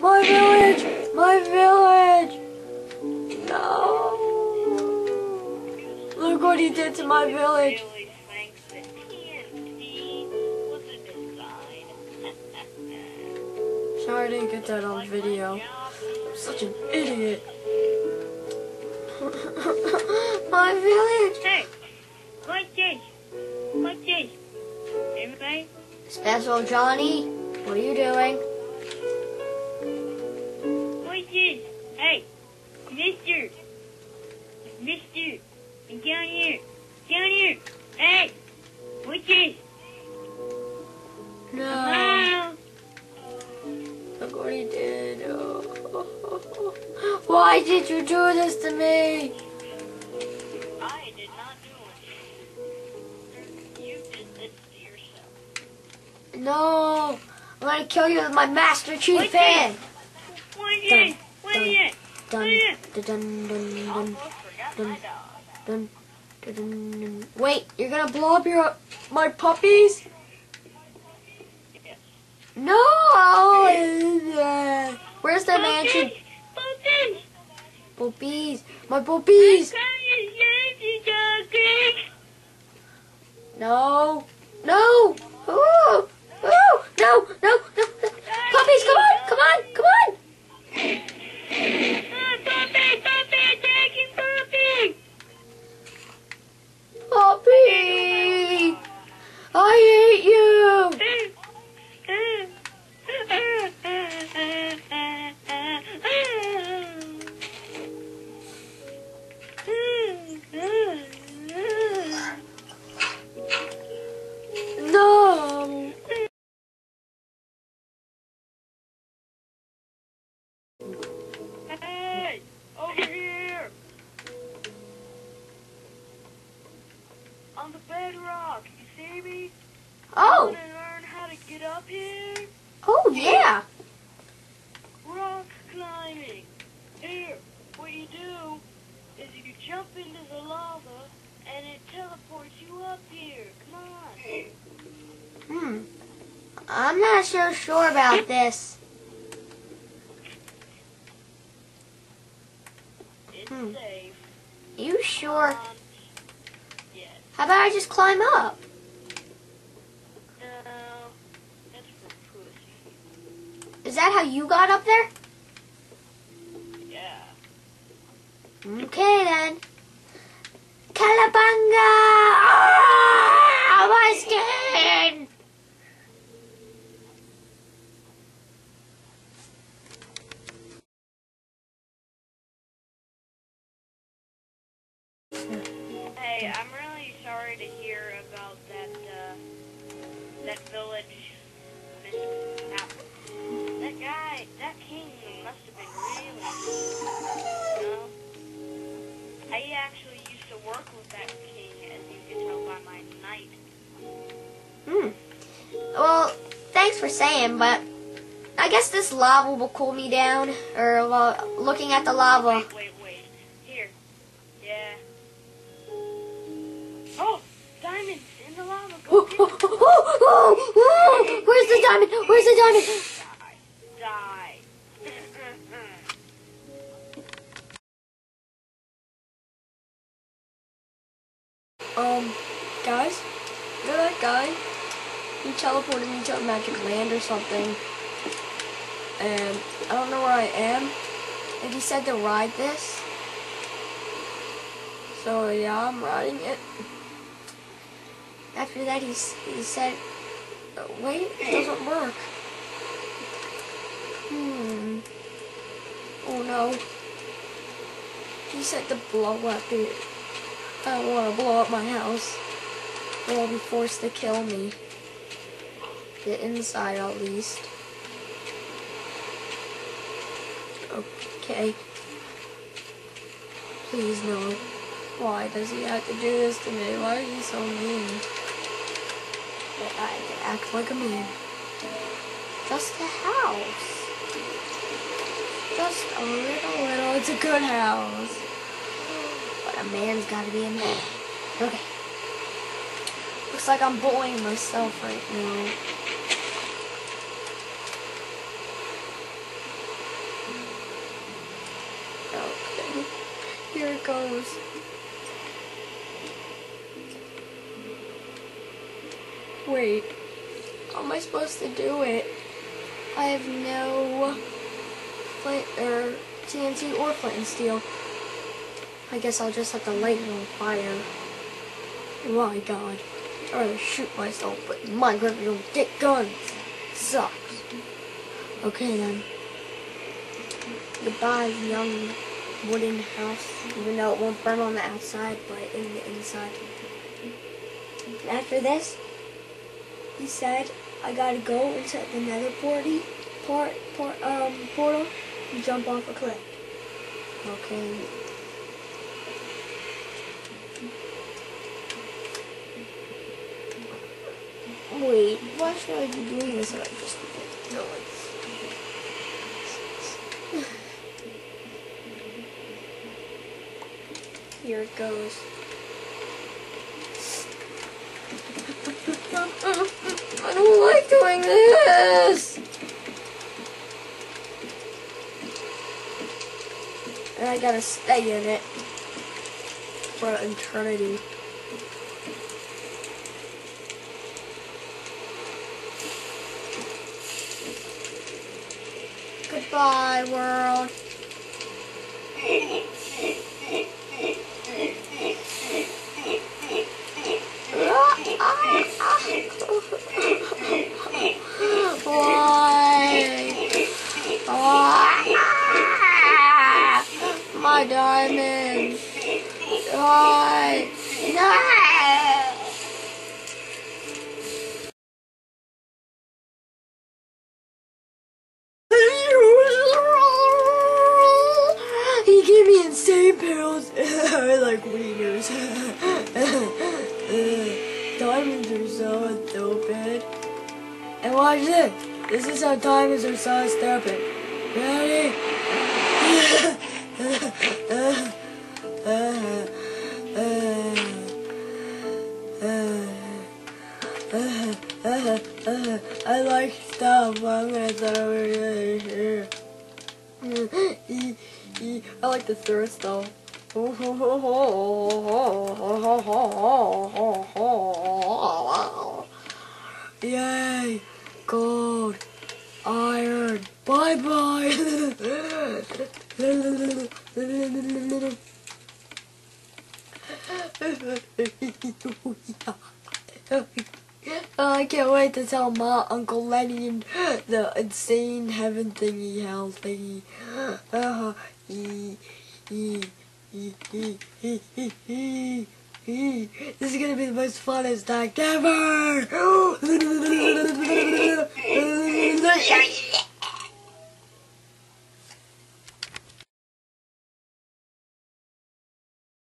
My village! My village! No! Look what he did to my village! Sorry I didn't get that on video. I'm such an idiot. My village! Hey! What's this? What's this? Anybody? Special Johnny, what are you doing? What's this? Hey! Mister! Mister! Down here! Down here! Hey! What's this? No. Hello? Look what he did. Oh. Why did you do this to me? I did not do it. You did this to yourself. No. I'm gonna kill you with my Master Chief What's hand. What's this? What's this? Dun, What's this? dun, dun, dun, Almost forgot my dog. dun, dun, dun, dun. Wait, you're gonna blow up my puppies? Yes. No. Where's the mansion? Puppies! Puppies. My puppies. No. No. Ooh. Ooh. No. No. No. Puppies, come on. Come on. Come on. Puppy. I hate you. No. Hey, over here! On the bedrock, you see me? Oh. Want to learn how to get up here? Oh, yeah. Rock climbing. Here, what you do is you jump into the lava and it teleports you up here. Come on. I'm not so sure about this. It's safe. You sure? Yes. How about I just climb up? No, that's for pussy. Is that how you got up there? Yeah. Okay then. Calabanga! Ah, my skin! Hey, I'm really sorry to hear about that village mishap. That guy, that king must have been really mean, you know? I actually used to work with that king, as you can tell by my knight. Well, thanks for saying, but I guess this lava will cool me down. Or looking at the lava. Wait. Here. Yeah. Oh! Diamonds in the lava. Go get them. Where's the diamond? Where's the diamond? Die. Guys, you know that guy? He teleported me to a magic land or something. And I don't know where I am. And he said to ride this. So yeah, I'm riding it. After that, he said, wait, it doesn't work. Oh no. He said to blow up it. I don't want to blow up my house. Or I'll be forced to kill me. The inside, at least. Okay. Please no. Why does he have to do this to me? Why is he so mean? I can act like a man. Just a house. Just a little, it's a good house. But a man's gotta be a man. Okay. Looks like I'm bullying myself right now. Here it goes. Wait, how am I supposed to do it? I have no flint or TNT or flint and steel. I guess I'll just have to light it on fire. Oh my god. I'm trying to shoot myself, but in Minecraft you don't get guns. Sucks. Okay then. Goodbye, young wooden house. Even though it won't burn on the outside, but in the inside. And after this, he said I gotta go into the nether portal and jump off a cliff. Okay. Wait, why should I be doing this if I just do it? Here it goes. I don't like doing this! And I gotta stay in it for eternity. Goodbye, world. Why? My diamond. Why? No! He gave me insane pills. I like wieners. Diamonds are so stupid. And watch this. This is how diamonds are so stupid. Ready? I like stuff. I'm gonna throw it here. I like the third stuff. Yay! Gold, iron, bye bye. I can't wait to tell my Uncle Lenny and the insane heaven thingy, hell thingy. This is gonna be the most funnest act ever!